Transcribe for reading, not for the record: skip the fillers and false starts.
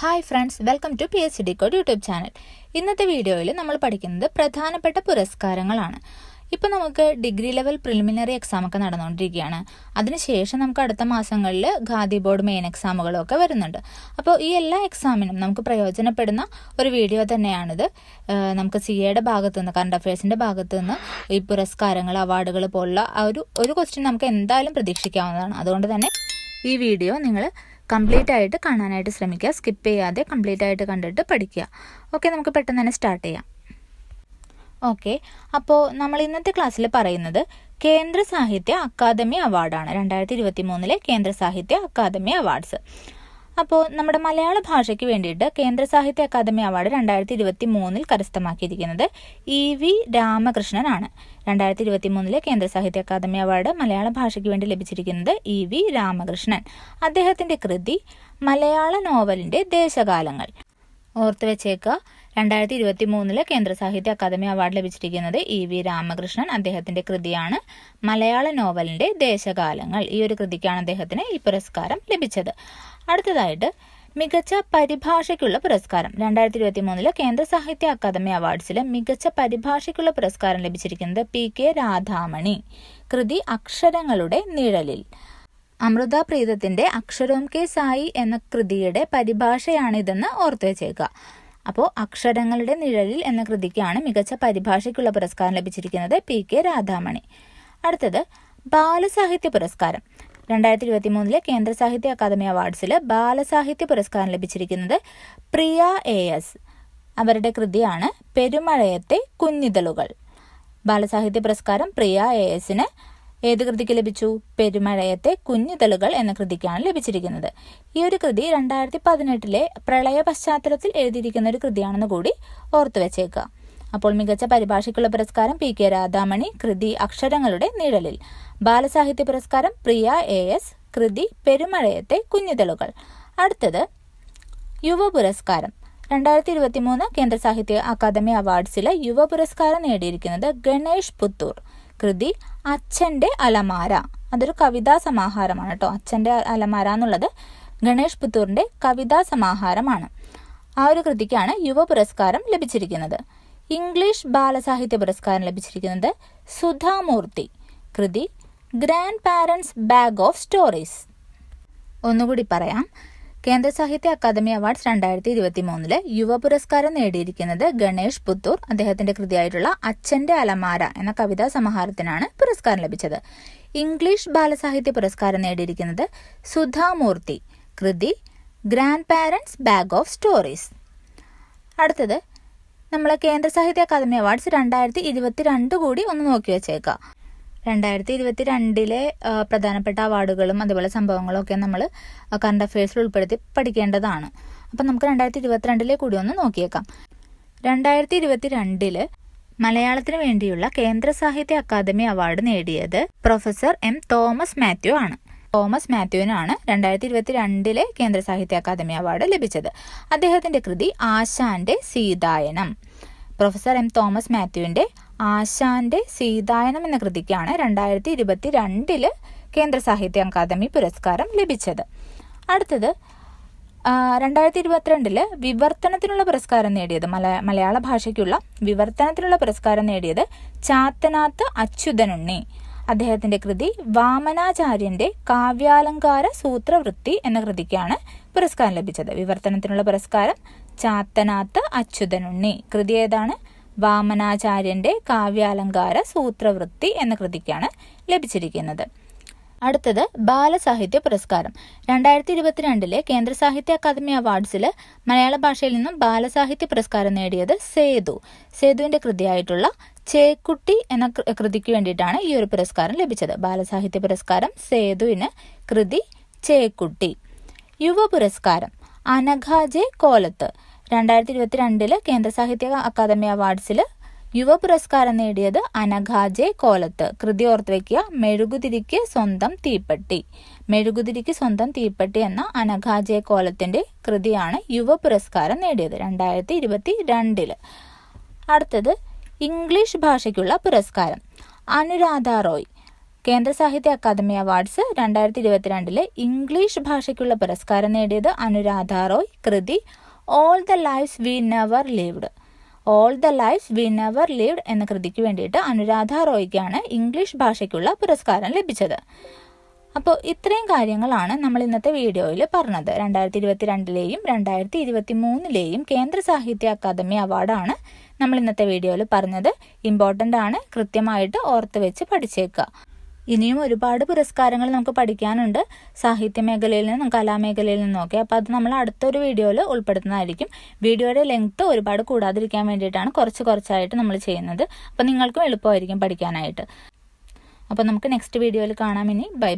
Hi friends, welcome to PhD Code YouTube channel. ഇന്നത്തെ വീഡിയോയിൽ നമ്മൾ പഠിക്കുന്നത് പ്രധാനപ്പെട്ട പുരസ്കാരങ്ങളാണ്. ഇപ്പോൾ നമുക്ക് ഡിഗ്രി ലെവൽ പ്രിലിമിനറി എക്സാം ഒക്കെ നടന്നുകൊണ്ടിരിക്കുകയാണ്. അതിനുശേഷം നമുക്ക് അടുത്ത മാസങ്ങളിൽ ഖാദി ബോർഡ് മെയിൻ എക്സാമുകളൊക്കെ വരുന്നുണ്ട്. അപ്പോൾ ഈ എല്ലാ എക്സാമിനും നമുക്ക് പ്രയോജനപ്പെടുന്ന ഒരു വീഡിയോ തന്നെയാണിത്. നമുക്ക് CAയുടെ ഭാഗത്തു നിന്ന്, കറണ്ട് അഫയേഴ്സിൻ്റെ ഭാഗത്തു നിന്ന് ഈ പുരസ്കാരങ്ങൾ, അവാർഡുകൾ പോലുള്ള ഒരു ക്വസ്റ്റ്യൻ നമുക്ക് എന്തായാലും പ്രതീക്ഷിക്കാവുന്നതാണ്. അതുകൊണ്ട് തന്നെ ഈ വീഡിയോ നിങ്ങൾ കംപ്ലീറ്റ് ആയിട്ട് കാണാനായിട്ട് ശ്രമിക്കുക. സ്കിപ്പ് ചെയ്യാതെ കംപ്ലീറ്റ് ആയിട്ട് കണ്ടിട്ട് പഠിക്കുക. ഓക്കെ, നമുക്ക് പെട്ടെന്ന് തന്നെ സ്റ്റാർട്ട് ചെയ്യാം. ഓക്കെ, അപ്പോൾ നമ്മൾ ഇന്നത്തെ ക്ലാസ്സിൽ പറയുന്നത് കേന്ദ്ര സാഹിത്യ അക്കാദമി അവാർഡാണ്. 2023 കേന്ദ്ര സാഹിത്യ അക്കാദമി അവാർഡ്സ്. അപ്പോൾ നമ്മുടെ മലയാള ഭാഷയ്ക്ക് വേണ്ടിയിട്ട് കേന്ദ്ര സാഹിത്യ അക്കാദമി അവാർഡ് 2023 കരസ്ഥമാക്കിയിരിക്കുന്നത് EV രാമകൃഷ്ണനാണ്. 2023 കേന്ദ്ര സാഹിത്യ അക്കാദമി അവാർഡ് മലയാള ഭാഷയ്ക്ക് വേണ്ടി ലഭിച്ചിരിക്കുന്നത് EV രാമകൃഷ്ണൻ. അദ്ദേഹത്തിൻ്റെ കൃതി മലയാള നോവലിൻ്റെ ദേശകാലങ്ങൾ. ഓർത്ത് വെച്ചേക്കുക, 2023 കേന്ദ്ര സാഹിത്യ അക്കാദമി അവാർഡ് ലഭിച്ചിരിക്കുന്നത് EV രാമകൃഷ്ണൻ. അദ്ദേഹത്തിൻ്റെ കൃതിയാണ് മലയാള നോവലിൻ്റെ ദേശകാലങ്ങൾ. ഈ ഒരു കൃതിക്കാണ് അദ്ദേഹത്തിന് ഈ പുരസ്കാരം ലഭിച്ചത്. അടുത്തതായിട്ട് മികച്ച പരിഭാഷയ്ക്കുള്ള പുരസ്കാരം. 2023 കേന്ദ്ര സാഹിത്യ അക്കാദമി അവാർഡ്സിൽ മികച്ച പരിഭാഷയ്ക്കുള്ള പുരസ്കാരം ലഭിച്ചിരിക്കുന്നത് PK രാധാമണി. കൃതി അക്ഷരങ്ങളുടെ നിഴലിൽ. അമൃത പ്രീതത്തിന്റെ അക്ഷരവും കെ സായി എന്ന കൃതിയുടെ പരിഭാഷയാണിതെന്ന് ഓർത്തു വെച്ചേക്കുക. അപ്പോൾ അക്ഷരങ്ങളുടെ നിഴലിൽ എന്ന കൃതിക്കാണ് മികച്ച പരിഭാഷയ്ക്കുള്ള പുരസ്കാരം ലഭിച്ചിരിക്കുന്നത് PK രാധാമണി. അടുത്തത് ബാലസാഹിത്യ പുരസ്കാരം. 2023 കേന്ദ്ര സാഹിത്യ അക്കാദമി അവാർഡ്സിൽ ബാലസാഹിത്യ പുരസ്കാരം ലഭിച്ചിരിക്കുന്നത് പ്രിയ AS. അവരുടെ കൃതിയാണ് പെരുമഴയത്തെ കുഞ്ഞിതളുകൾ. ബാലസാഹിത്യ പുരസ്കാരം പ്രിയ ASന് ഏത് കൃതിക്ക് ലഭിച്ചു? പെരുമഴയത്തെ കുഞ്ഞിതളുകൾ എന്ന കൃതിക്കാണ് ലഭിച്ചിരിക്കുന്നത്. ഈ ഒരു കൃതി 2018 പ്രളയ പശ്ചാത്തലത്തിൽ എഴുതിയിരിക്കുന്ന ഒരു കൃതിയാണെന്ന് കൂടി ഓർത്തു വെച്ചേക്കുക. അപ്പോൾ മികച്ച പരിഭാഷയ്ക്കുള്ള പുരസ്കാരം PK രാധാമണി, കൃതി അക്ഷരങ്ങളുടെ നിഴലിൽ. ബാലസാഹിത്യ പുരസ്കാരം പ്രിയ AS, കൃതി പെരുമഴയത്തെ കുഞ്ഞിതളുകൾ. അടുത്തത് യുവ പുരസ്കാരം. 2023 കേന്ദ്ര സാഹിത്യ അക്കാദമി അവാർഡ്സിലെ യുവ പുരസ്കാരം നേടിയിരിക്കുന്നത് ഗണേഷ് പുത്തൂർ. കൃതി അച്ഛൻ്റെ അലമാര. അതൊരു കവിതാ സമാഹാരമാണ് കേട്ടോ. അച്ഛൻ്റെ അലമാര എന്നുള്ളത് ഗണേഷ് പുത്തൂറിൻ്റെ കവിതാ സമാഹാരമാണ്. ആ ഒരു കൃതിക്കാണ് യുവ പുരസ്കാരം ലഭിച്ചിരിക്കുന്നത്. ഇംഗ്ലീഷ് ബാലസാഹിത്യ പുരസ്കാരം ലഭിച്ചിരിക്കുന്നത് സുധാമൂർത്തി. കൃതി grand parents bag of stories. ഒന്നുകൂടി പറയാം. കേന്ദ്ര സാഹിത്യ അക്കാദമി അവാർഡ്സ് 2023 യുവ പുരസ്കാരം നേടിയിരിക്കുന്നത് ഗണേഷ് പുത്തൂർ. അദ്ദേഹത്തിന്റെ കൃതിയായിട്ടുള്ള അച്ഛന്റെ അലമാര എന്ന കവിതാ സമാഹാരത്തിനാണ് പുരസ്കാരം ലഭിച്ചത്. ഇംഗ്ലീഷ് ബാലസാഹിത്യ പുരസ്കാരം നേടിയിരിക്കുന്നത് സുധാമൂർത്തി. കൃതി grand parents bag of stories. അടുത്തത് നമ്മൾ കേന്ദ്ര സാഹിത്യ അക്കാദമി അവാർഡ്സ് 2022 കൂടി ഒന്ന് നോക്കി വെച്ചേക്കാം. 2022 പ്രധാനപ്പെട്ട അവാർഡുകളും അതുപോലെ സംഭവങ്ങളും ഒക്കെ നമ്മൾ കറണ്ട് അഫയേഴ്സിൽ ഉൾപ്പെടുത്തി പഠിക്കേണ്ടതാണ്. അപ്പം നമുക്ക് 2022 കൂടി ഒന്ന് നോക്കിയേക്കാം. 2022 മലയാളത്തിന് വേണ്ടിയുള്ള കേന്ദ്ര സാഹിത്യ അക്കാദമി അവാർഡ് നേടിയത് പ്രൊഫസർ M. തോമസ് മാത്യു ആണ്. തോമസ് മാത്യുവിനാണ് 2022 കേന്ദ്ര സാഹിത്യ അക്കാദമി അവാർഡ് ലഭിച്ചത്. അദ്ദേഹത്തിന്റെ കൃതി ആശാന്റെ സീതായനം. Professor M. തോമസ് മാത്യുവിന്റെ ആശാന്റെ സീതായനം എന്ന കൃതിക്കാണ് 2022 കേന്ദ്ര സാഹിത്യ അക്കാദമി പുരസ്കാരം ലഭിച്ചത്. അടുത്തത് 2022 വിവർത്തനത്തിനുള്ള പുരസ്കാരം നേടിയത്, മലയാള ഭാഷയ്ക്കുള്ള വിവർത്തനത്തിനുള്ള പുരസ്കാരം നേടിയത് ചാത്തനാത്ത് അച്യുതനുണ്ണി. അദ്ദേഹത്തിന്റെ കൃതി വാമനാചാര്യന്റെ കാവ്യാലങ്കാര സൂത്രവൃത്തി എന്ന കൃതിക്കാണ് പുരസ്കാരം ലഭിച്ചത്. വിവർത്തനത്തിനുള്ള പുരസ്കാരം ചാത്തനാത്ത് അച്യുതനുണ്ണി. കൃതി ഏതാണ്? വാമനാചാര്യന്റെ കാവ്യാലങ്കാര സൂത്രവൃത്തി എന്ന കൃതിക്കാണ് ലഭിച്ചിരിക്കുന്നത്. അടുത്തത് ബാലസാഹിത്യ പുരസ്കാരം. 2022 കേന്ദ്ര സാഹിത്യ അക്കാദമി അവാർഡ്സിൽ മലയാള ഭാഷയിൽ നിന്നും ബാലസാഹിത്യ പുരസ്കാരം നേടിയത് സേതുവിന്റെ കൃതിയായിട്ടുള്ള ചേക്കുട്ടി എന്ന കൃതിക്ക് വേണ്ടിയിട്ടാണ് ഈ ഒരു പുരസ്കാരം ലഭിച്ചത്. ബാലസാഹിത്യ പുരസ്കാരം സേതുവിന്, കൃതി ചേക്കുട്ടി. യുവ പുരസ്കാരം അനഘ ജെ കോലത്ത്. 2022 കേന്ദ്ര സാഹിത്യ അക്കാദമി അവാർഡ്സിൽ യുവ പുരസ്കാരം നേടിയത് അനഘ ജെ കോലത്ത്. കൃതി ഓർത്ത് വയ്ക്കുക, മെഴുകുതിരിക്ക് സ്വന്തം തീപ്പെട്ടി. മെഴുകുതിരിക്ക് സ്വന്തം തീപ്പെട്ടി എന്ന അനഘ ജെ കോലത്തിന്റെ കൃതിയാണ് യുവ പുരസ്കാരം നേടിയത് 2022. അടുത്തത് ഇംഗ്ലീഷ് ഭാഷയ്ക്കുള്ള പുരസ്കാരം അനുരാധ റോയ്. കേന്ദ്ര സാഹിത്യ അക്കാദമി അവാർഡ്സ് 2022 ഇംഗ്ലീഷ് ഭാഷയ്ക്കുള്ള പുരസ്കാരം നേടിയത് അനുരാധ റോയ്. കൃതി all the lives we never lived. All the lives we never lived എന്ന കൃതിക്ക് വേണ്ടിയിട്ട് അനുരാധ റോയ്ക്കാണ് ഇംഗ്ലീഷ് ഭാഷയ്ക്കുള്ള പുരസ്കാരം ലഭിച്ചത്. അപ്പോൾ ഇത്രയും കാര്യങ്ങളാണ് നമ്മൾ ഇന്നത്തെ വീഡിയോയിൽ പറഞ്ഞത്. 2022 2023 കേന്ദ്ര സാഹിത്യ അക്കാദമി അവാർഡാണ് നമ്മൾ ഇന്നത്തെ വീഡിയോയിൽ പറഞ്ഞത്. ഇമ്പോർട്ടൻ്റ് ആണ്, കൃത്യമായിട്ട് ഓർത്ത് വെച്ച് പഠിച്ചേക്കുക. ഇനിയും ഒരുപാട് പുരസ്കാരങ്ങൾ നമുക്ക് പഠിക്കാനുണ്ട്, സാഹിത്യ മേഖലയിൽ നിന്നും കലാമേഖലയിൽ നിന്നൊക്കെ. അപ്പോൾ അത് നമ്മൾ അടുത്തൊരു വീഡിയോയിൽ ഉൾപ്പെടുത്തുന്നതായിരിക്കും. വീഡിയോയുടെ ലെങ്ത്ത് ഒരുപാട് കൂടാതിരിക്കാൻ വേണ്ടിയിട്ടാണ് കുറച്ചായിട്ട് നമ്മൾ ചെയ്യുന്നത്. അപ്പോൾ നിങ്ങൾക്കും എളുപ്പമായിരിക്കും പഠിക്കാനായിട്ട്. അപ്പോൾ നമുക്ക് നെക്സ്റ്റ് വീഡിയോയിൽ കാണാം. ഇനി ബൈ.